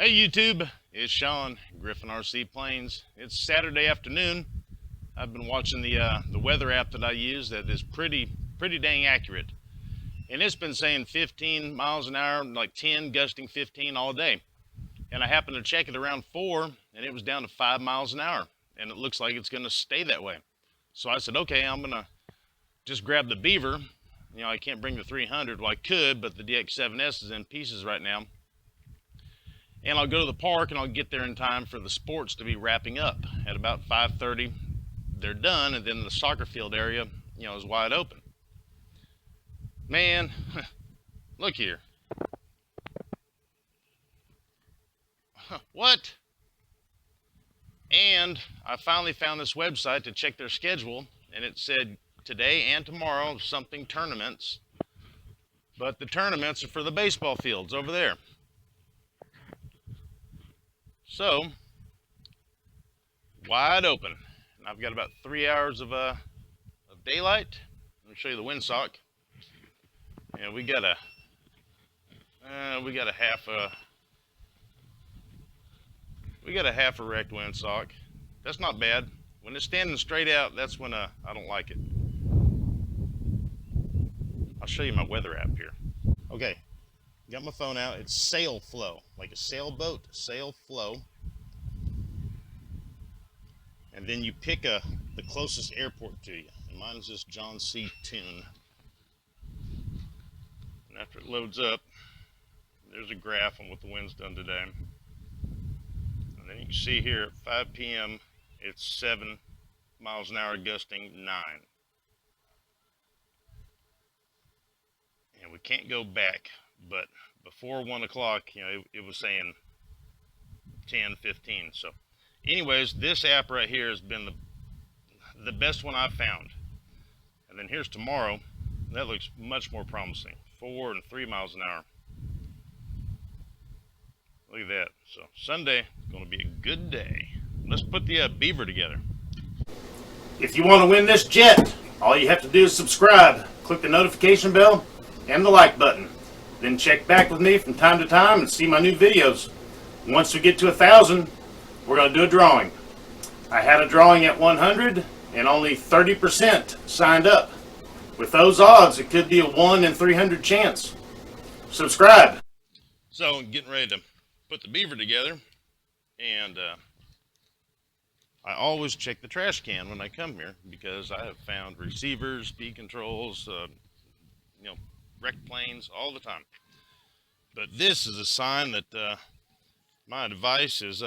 Hey YouTube, it's Sean, Griffin RC Planes. It's Saturday afternoon. I've been watching the weather app that I use that is pretty dang accurate. And it's been saying 15 miles an hour, like 10, gusting 15 all day. And I happened to check it around 4 and it was down to 5 miles an hour. And it looks like it's gonna stay that way. So I said, okay, I'm gonna just grab the Beaver. You know, I can't bring the 300, well I could, but the DX7S is in pieces right now. And I'll go to the park and I'll get there in time for the sports to be wrapping up. At about 5:30, they're done, and then the soccer field area, you know, is wide open. Man, look here. What? And I finally found this website to check their schedule, and it said today and tomorrow something tournaments, but the tournaments are for the baseball fields over there. So, wide open. And I've got about 3 hours of daylight. Let me show you the windsock. And we got a half erect windsock. That's not bad. When it's standing straight out, that's when I don't like it. I'll show you my weather app here. Okay, got my phone out. It's sail flow, like a sailboat, sail flow. And then you pick the closest airport to you. And mine is just John C. Tune. And after it loads up, there's a graph on what the wind's done today. And then you can see here at 5 p.m. it's 7 miles an hour, gusting 9. And we can't go back, but before 1 o'clock, you know, it was saying 10, 15. So anyways, this app right here has been the best one I've found. And then here's tomorrow. That looks much more promising. 4 and 3 miles an hour. Look at that. So Sunday is going to be a good day. Let's put the Beaver together. If you want to win this jet, all you have to do is subscribe, click the notification bell and the like button. Then check back with me from time to time and see my new videos. Once we get to 1,000, we're going to do a drawing. I had a drawing at 100 and only 30% signed up. With those odds, it could be a 1 in 300 chance. Subscribe. So, getting ready to put the Beaver together, and I always check the trash can when I come here because I have found receivers, speed controls, you know, wrecked planes all the time. But this is a sign that my advice is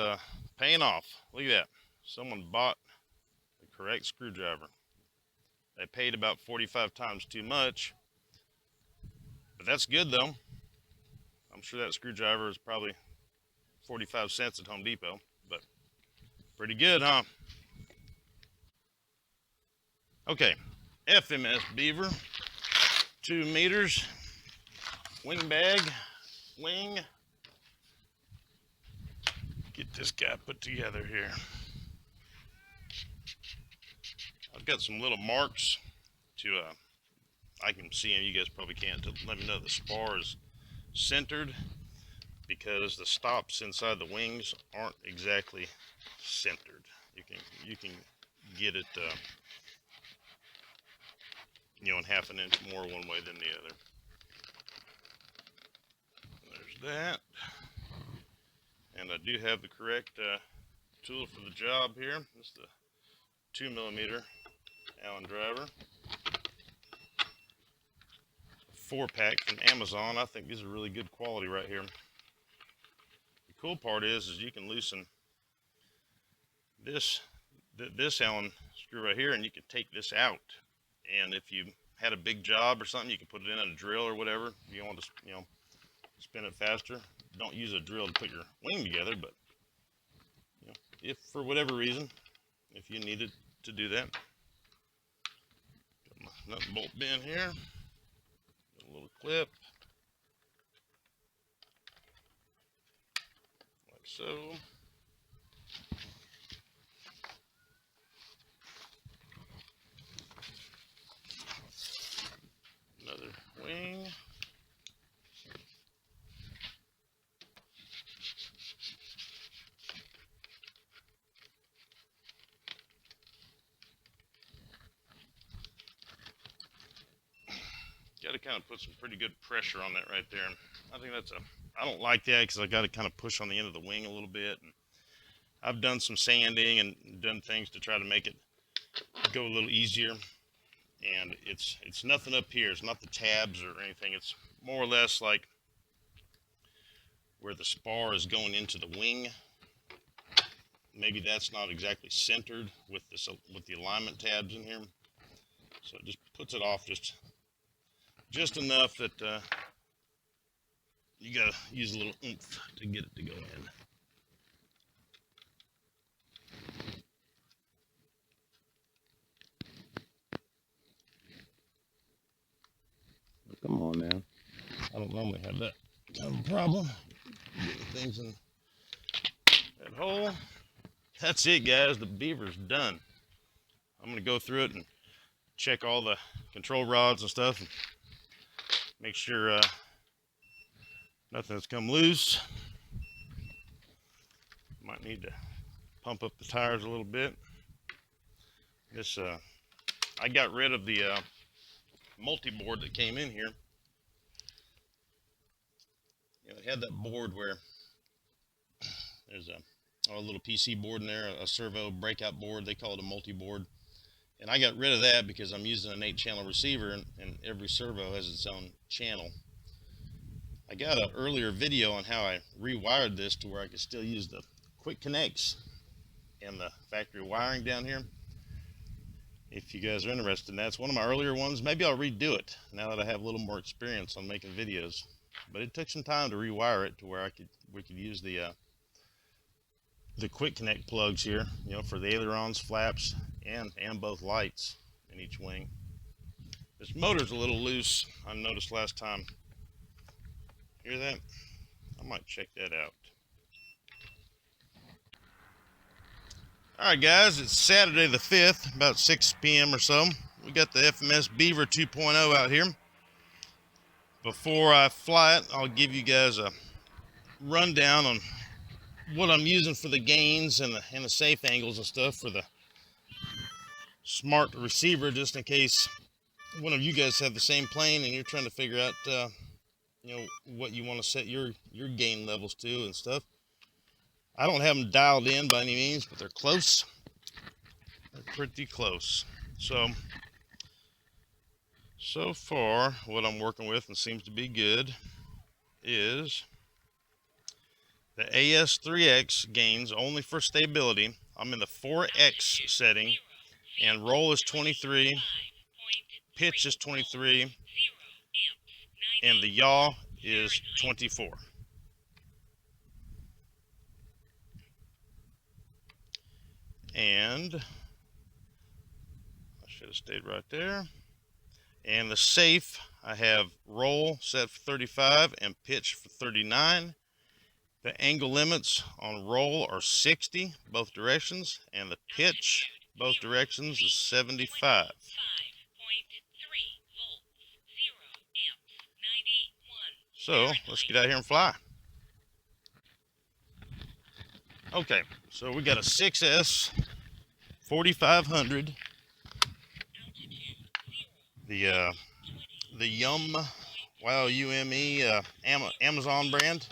paying off. Look at that. Someone bought the correct screwdriver. They paid about 45 times too much, but that's good though. I'm sure that screwdriver is probably 45 cents at Home Depot, but pretty good, huh? Okay, FMS Beaver, 2 meters, wing bag, wing. Get this guy put together here. I've got some little marks to, I can see them, you guys probably can't, to let me know the spar is centered, because the stops inside the wings aren't exactly centered. You can get it, you know, in half an inch more one way than the other. There's that. And I do have the correct tool for the job here. This is the 2mm Allen driver. 4-pack from Amazon. I think these are really good quality right here. The cool part is you can loosen this Allen screw right here, and you can take this out. And if you had a big job or something, you can put it in a drill or whatever. If you want to, you know, spin it faster. Don't use a drill to put your wing together, but you know, if for whatever reason, if you needed to do that. Got my nut and bolt bin here. A little clip. Like so. Another wing. to kind of put some pretty good pressure on that right there. I think that's I don't like that because I got to kind of push on the end of the wing a little bit. And I've done some sanding and done things to try to make it go a little easier. And it's nothing up here. It's not the tabs or anything. It's more or less like where the spar is going into the wing. Maybe that's not exactly centered with this, with the alignment tabs in here. So it just puts it off just enough that you gotta use a little oomph to get it to go in. Come on now. I don't normally have that kind of problem. Getting things in that hole. That's it, guys. The beaver's done. I'm gonna go through it and check all the control rods and stuff and make sure nothing's come loose. Might need to pump up the tires a little bit. This I got rid of the multi-board that came in here. You know, it had that board where there's a little PC board in there, a servo breakout board. They call it a multi-board. And I got rid of that because I'm using an 8-channel receiver, and every servo has its own channel. I got an earlier video on how I rewired this to where I could still use the quick connects and the factory wiring down here. If you guys are interested in that, it's one of my earlier ones. Maybe I'll redo it now that I have a little more experience on making videos. But it took some time to rewire it to where we could use the quick connect plugs here, you know, for the ailerons, flaps, and both lights in each wing. This motor's a little loose, I noticed last time. Hear that? I might check that out. Alright guys, it's Saturday the 5th, about 6 p.m. or so. We got the Fms Beaver 2.0 out here. Before I fly it, I'll give you guys a rundown on what I'm using for the gains and the safe angles and stuff for the smart receiver, just in case one of you guys have the same plane and you're trying to figure out you know, what you want to set your gain levels to and stuff. I don't have them dialed in by any means, but they're close. They're pretty close. So far, what I'm working with, and seems to be good, is the AS3X gains only for stability. I'm in the 4X setting, and roll is 23, pitch is 23, and the yaw is 24. And I should have stayed right there. And the safe, I have roll set for 35 and pitch for 39. The angle limits on roll are 60, both directions, and the pitch, both directions, is 75. So let's get out here and fly. Okay, so we got a 6S 4500. The Yum, Y-O-U-M-E, Amazon brand.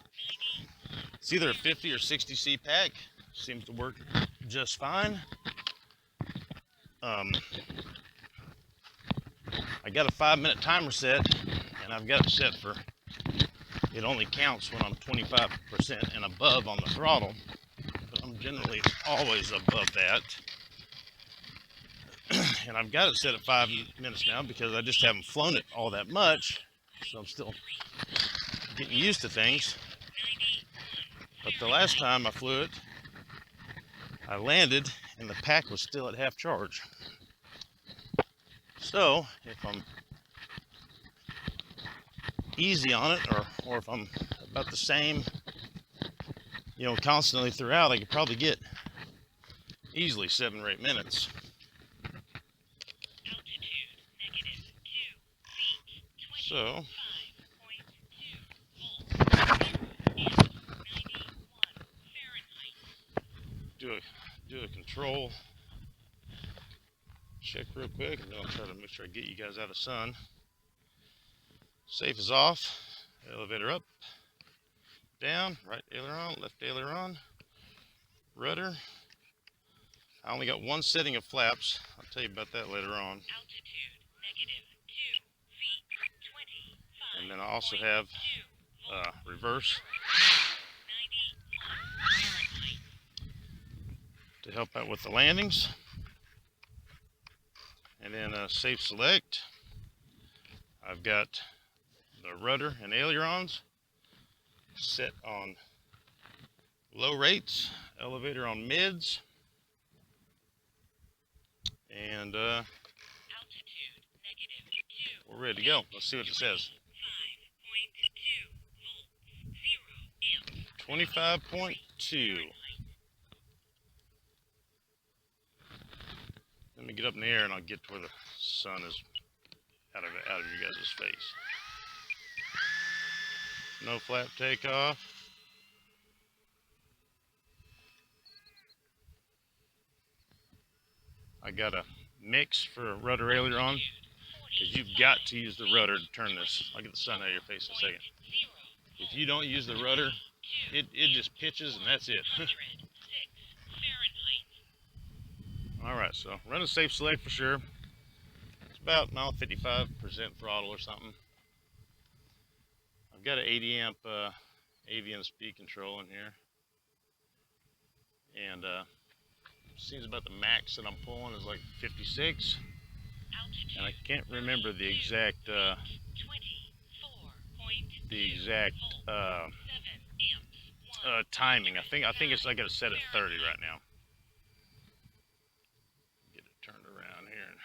It's either a 50 or 60C pack. Seems to work just fine. I got a 5-minute timer set, and I've got it set for, it only counts when I'm 25% and above on the throttle, but I'm generally always above that. And I've got it set at 5 minutes now because I just haven't flown it all that much, so I'm still getting used to things. But the last time I flew it, I landed and the pack was still at half charge. So if I'm easy on it, or if I'm about the same, you know, constantly throughout, I could probably get easily 7 or 8 minutes. So do a control check real quick, and then I'll try to make sure I get you guys out of sun. Safe is off. Elevator up, down, right aileron, left aileron, rudder. I only got one setting of flaps. I'll tell you about that later on. Altitude -2 feet, 25. And then I also have reverse to help out with the landings. And then safe select. I've got the rudder and ailerons set on low rates, elevator on mids, and Altitude -2. we're ready to go. Let's see what it says. 25.2. Let me get up in the air and I'll get to where the sun is out of you guys' face. No flap takeoff. I got a mix for rudder aileron because you've got to use the rudder to turn this. I'll get the sun out of your face in a second. If you don't use the rudder, it just pitches and that's it. Alright, so running safe select for sure. It's about 55% throttle or something. I've got an 80 amp avian speed control in here. And seems about the max that I'm pulling is like 56. And I can't remember the exact timing. I think I got it set at 30 right now. Get it turned around here.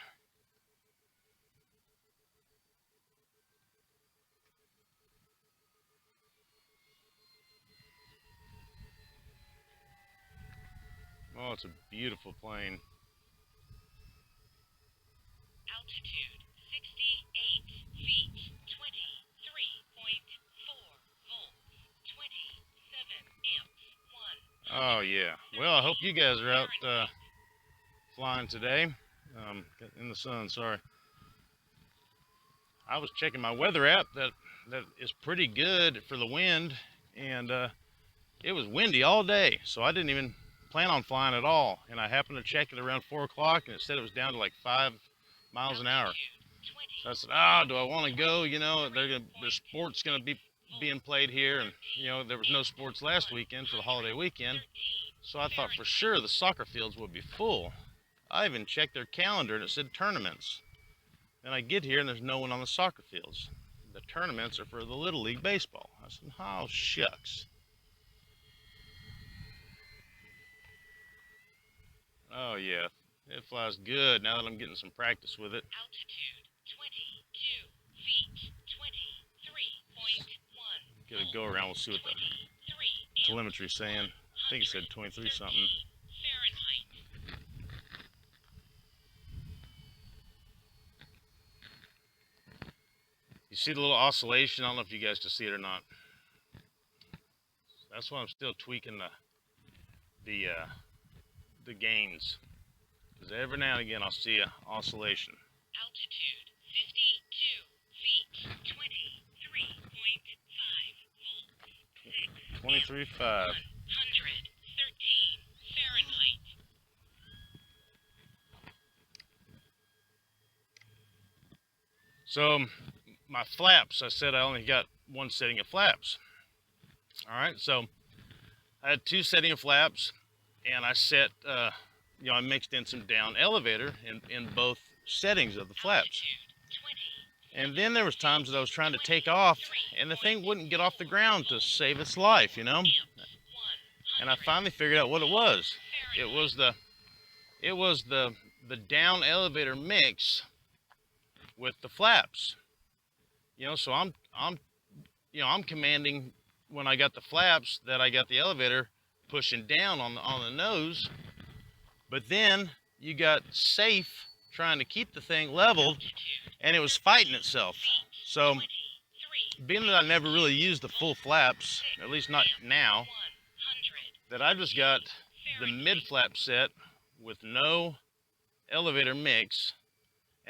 Oh, it's a beautiful plane. Altitude 68 feet, 23.4 volts, 27 amps, 1. Oh yeah. Well, I hope you guys are out flying today. In the sun, sorry. I was checking my weather app that is pretty good for the wind, and it was windy all day, so I didn't even plan on flying at all. And I happened to check it around 4 o'clock, and it said it was down to like 5 miles an hour. So I said, do I want to go? You know, the sport's gonna be being played here, and you know there was no sports last weekend for the holiday weekend, so I thought for sure the soccer fields would be full. I even checked their calendar and it said tournaments. Then I get here and there's no one on the soccer fields. The tournaments are for the Little League baseball. I said, oh shucks. Oh yeah, it flies good now that I'm getting some practice with it. Altitude 22 feet, 23.1. Get a go around, we'll see what the telemetry's saying. I think it said 23 something. Fahrenheit. You see the little oscillation? I don't know if you guys can see it or not. That's why I'm still tweaking the gains, because every now and again I'll see an oscillation. Altitude 52 feet, 23.5 volts, 23.5. 113 Fahrenheit. So my flaps, I said I only got one setting of flaps. All right, so I had 2 setting of flaps, and I set, I mixed in some down elevator in both settings of the flaps. And then there was times that I was trying to take off, and the thing wouldn't get off the ground to save its life, you know. And I finally figured out what it was. It was the down elevator mix with the flaps. You know, so I'm commanding when I got the flaps that I got the elevator pushing down on the nose, but then you got safe trying to keep the thing leveled, and it was fighting itself. So being that I never really used the full flaps, at least not now, that I just got the mid flap set with no elevator mix,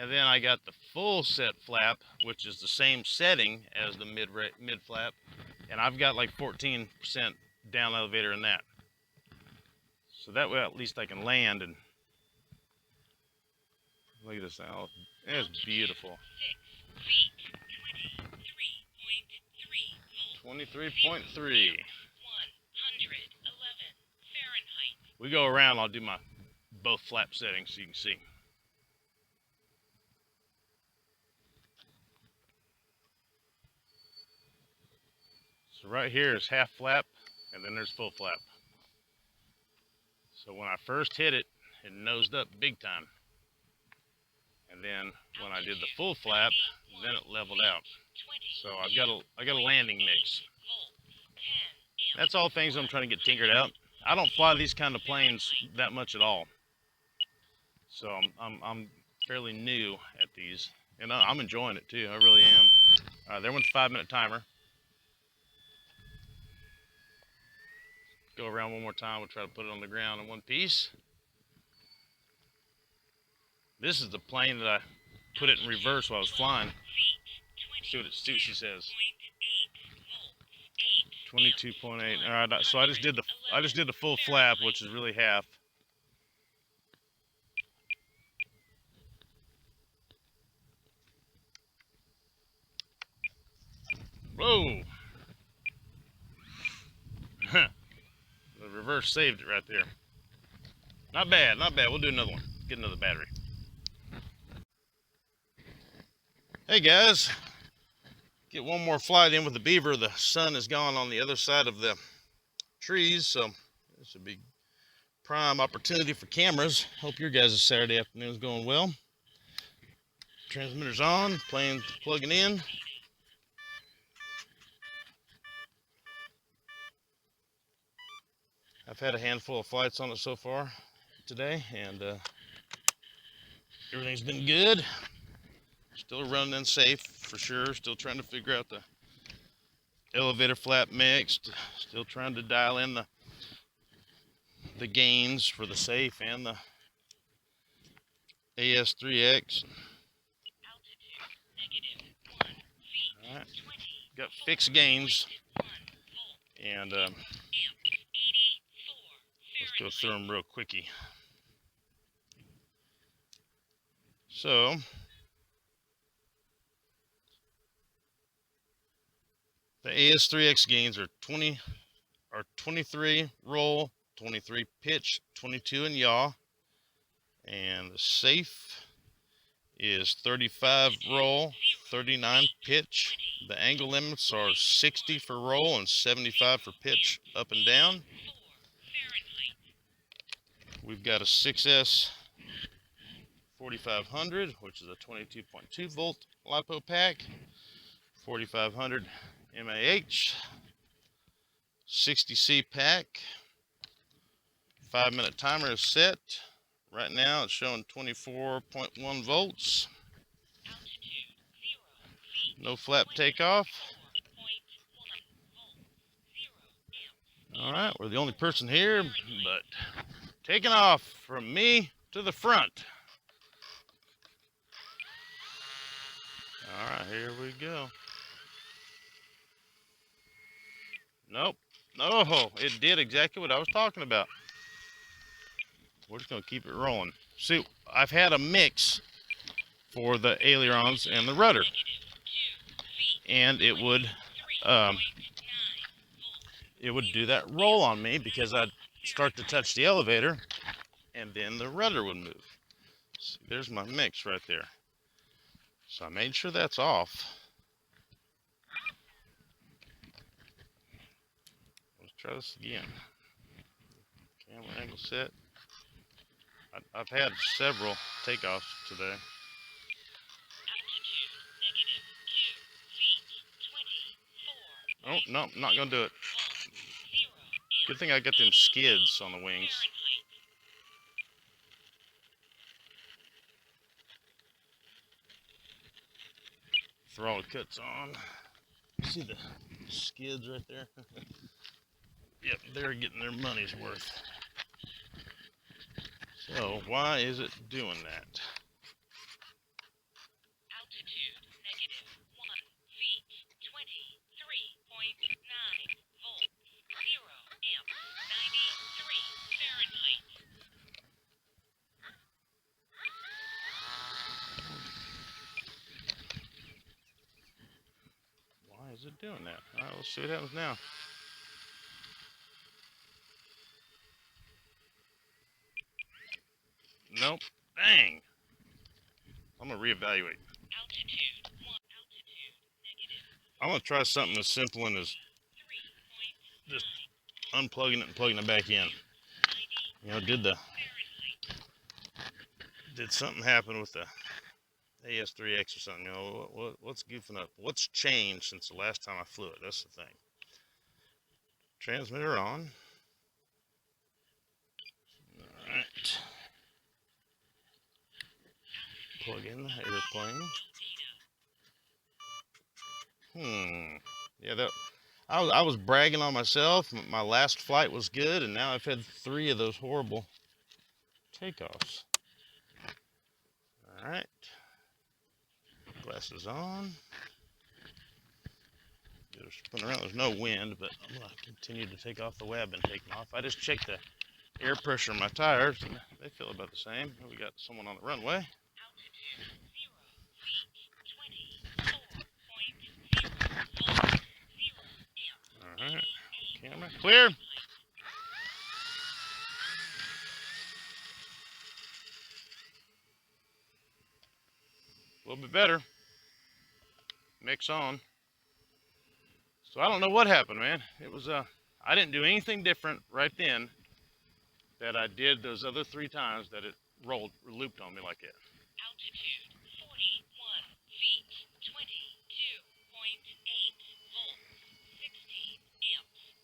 And then I got the full set flap, which is the same setting as the mid flap, and I've got like 14% down elevator in that. So that way at least I can land. And look at this now. It's beautiful. 23.3. 111 Fahrenheit. We go around, I'll do my both flap settings so you can see. So right here is half flap, and then there's full flap. So when I first hit it, it nosed up big time. And then when I did the full flap, then it leveled out. So I got a landing mix. That's all things I'm trying to get tinkered out. I don't fly these kind of planes that much at all. So I'm fairly new at these, and I'm enjoying it too. I really am. There went the 5-minute timer. Go around one more time. We'll try to put it on the ground in one piece. This is the plane that I put it in reverse while I was flying. See what she says. 22.8. All right. So I just did the full flap, which is really half. Whoa. The reverse saved it right there. Not bad, not bad. We'll do another one. Get another battery. Hey guys, get one more flight in with the Beaver. The sun is gone on the other side of the trees, so this would be prime opportunity for cameras. Hope your guys' Saturday afternoon is going well. Transmitter's on, plane plugging in. I've had a handful of flights on it so far today, and everything's been good. Still running in safe for sure. Still trying to figure out the elevator flap mix. Still trying to dial in the gains for the safe and the AS3X. All right, got fixed gains, and let's go through them real quickie. So the AS3X gains are 23 roll, 23 pitch, 22 in yaw, and the safe is 35 roll, 39 pitch. The angle limits are 60 for roll and 75 for pitch up and down. We've got a 6S 4500, which is a 22.2 volt LiPo pack, 4500 MAH, 60C pack. 5-minute timer is set. Right now it's showing 24.1 volts. No flap takeoff. All right, we're the only person here, but taking off from me to the front. All right, here we go. Nope. Oh, it did exactly what I was talking about. We're just going to keep it rolling. See, I've had a mix for the ailerons and the rudder, and it would do that roll on me because I'd start to touch the elevator, and then the rudder would move. See, there's my mix right there. So I made sure that's off. Let's try this again. Camera angle set. I've had several takeoffs today. Oh, no, I'm not going to do it. Good thing I got them skids on the wings. Throttle cuts on. See the skids right there? Yep, they're getting their money's worth. So why is it doing that? doing that. All right, let's see what happens now. Nope. Dang. I'm going to reevaluate. Altitude 1. Altitude negative. I'm going to try something as simple and as 3.9. just unplugging it and plugging it back in. You know, did something happen with the AS3X or something? You know, what's goofing up? What's changed since the last time I flew it? That's the thing. Transmitter on. All right. Plug in the airplane. Yeah, I was bragging on myself. My last flight was good, and now I've had 3 of those horrible takeoffs. All right. Glasses on. They're spinning around. There's no wind, but I'm going to continue to take off the way I've been taking off. I just checked the air pressure in my tires, and they feel about the same. We got someone on the runway. All right. Camera clear. A little bit better. Mix on. So I don't know what happened, man. It was I didn't do anything different right then that I did those other 3 times that it looped on me like that. Altitude 41 feet, 22.8 volts, 16 amps,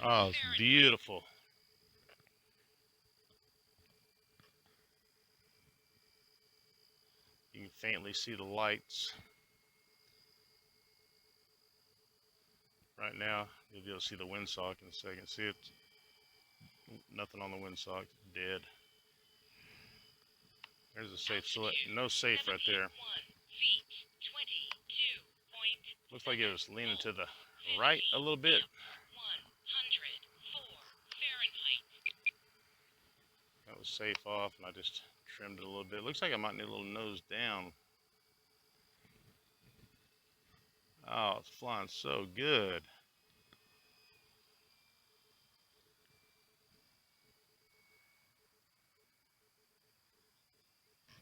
100 Oh, it's Fahrenheit. beautiful. You can faintly see the lights. Right now, you'll be able to see the windsock in a second. See it? Nothing on the windsock. Dead. There's a safe. So no safe right there. Feet, 22. Looks like it was leaning to the right a little bit. 104 Fahrenheit. That was safe off, and I just trimmed it a little bit. Looks like I might need a little nose down. Oh, it's flying so good.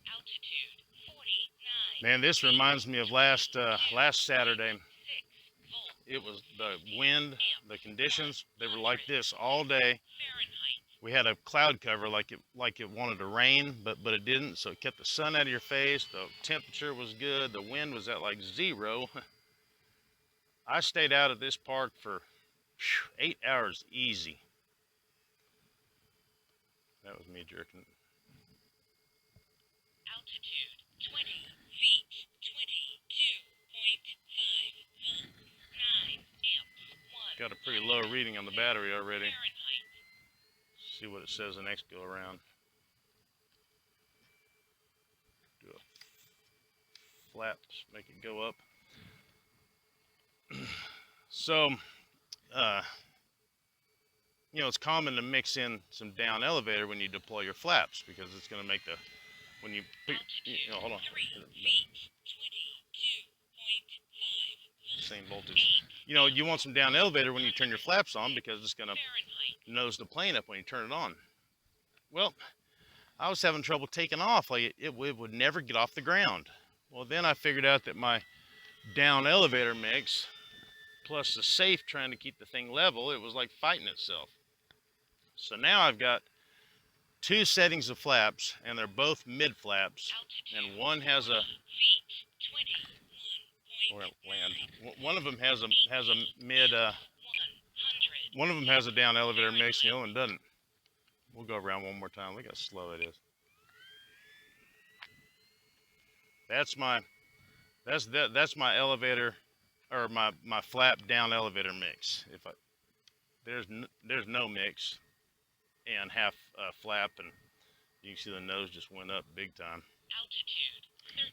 Altitude 49. Man, this reminds me of last Saturday. It was the wind, the conditions, they were like this all day. We had a cloud cover like it wanted to rain, but it didn't, so it kept the sun out of your face. The temperature was good. The wind was at like 0. I stayed out at this park for 8 hours easy. That was me jerking. Altitude 20 feet, 22.5 volts, 9 amps, 1. Got a pretty low reading on the battery already. Fahrenheit. See what it says the next go around. Do a flap, make it go up. So, you know, it's common to mix in some down elevator when you deploy your flaps, because it's going to make the, when you hold on. 3 feet, 22.5 Same voltage. You know, you want some down elevator when you turn your flaps on, because it's going to nose the plane up when you turn it on. Well, I was having trouble taking off. Like it would never get off the ground. Well, then I figured out that my down elevator mix plus the safe trying to keep the thing level, it was like fighting itself. So now I've got 2 settings of flaps, and they're both mid flaps, and one has a one of them has a mid one of them has a down elevator mix, and the other one doesn't. We'll go around one more time. Look how slow it is. That's my elevator, or my flap down elevator mix. If there's no mix and half flap, and you can see the nose just went up big time. Altitude 13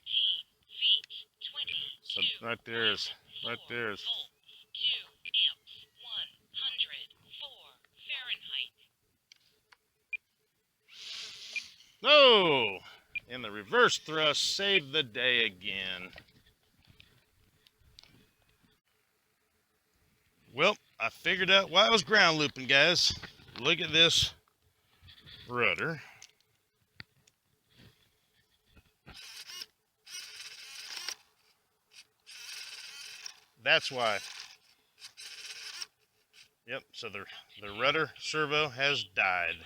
feet, 22. So right there is 2 amps, 104 Fahrenheit. No! And the reverse thrust saved the day again. figured out why I was ground looping, guys. Look at this rudder. That's why. Yep, so the rudder servo has died.